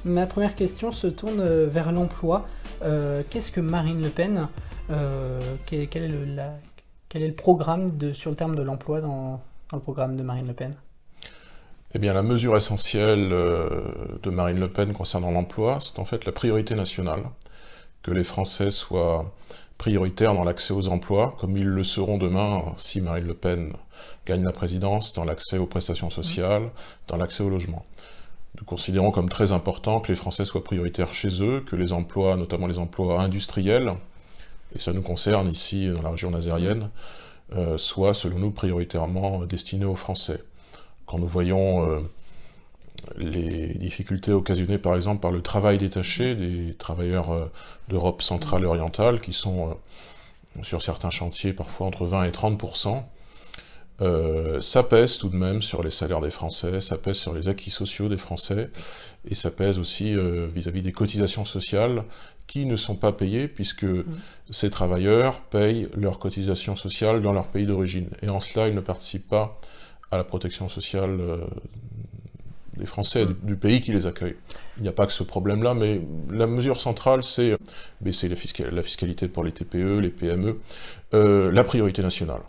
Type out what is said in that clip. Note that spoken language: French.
Ma première question se tourne vers l'emploi. Qu'est-ce que Marine Le Pen quel est quel est le programme sur le terme de l'emploi dans le programme de Marine Le Pen? Eh bien, la mesure essentielle de Marine Le Pen concernant l'emploi, c'est en fait la priorité nationale. Que les Français soient prioritaires dans l'accès aux emplois, comme ils le seront demain si Marine Le Pen gagne la présidence, dans l'accès aux prestations sociales, dans l'accès au logement. Nous considérons comme très important que les Français soient prioritaires chez eux, que les emplois, notamment les emplois industriels, et ça nous concerne ici dans la région nazérienne, soient selon nous prioritairement destinés aux Français. Quand nous voyons les difficultés occasionnées par exemple par le travail détaché des travailleurs d'Europe centrale et orientale qui sont sur certains chantiers parfois entre 20 et 30%, ça pèse tout de même sur les salaires des Français, ça pèse sur les acquis sociaux des Français, et ça pèse aussi vis-à-vis des cotisations sociales qui ne sont pas payées puisque ces travailleurs payent leurs cotisations sociales dans leur pays d'origine. Et en cela, ils ne participent pas à la protection sociale des Français, du pays qui les accueille. Il n'y a pas que ce problème-là, mais la mesure centrale, c'est baisser la fiscalité pour les TPE, les PME, la priorité nationale.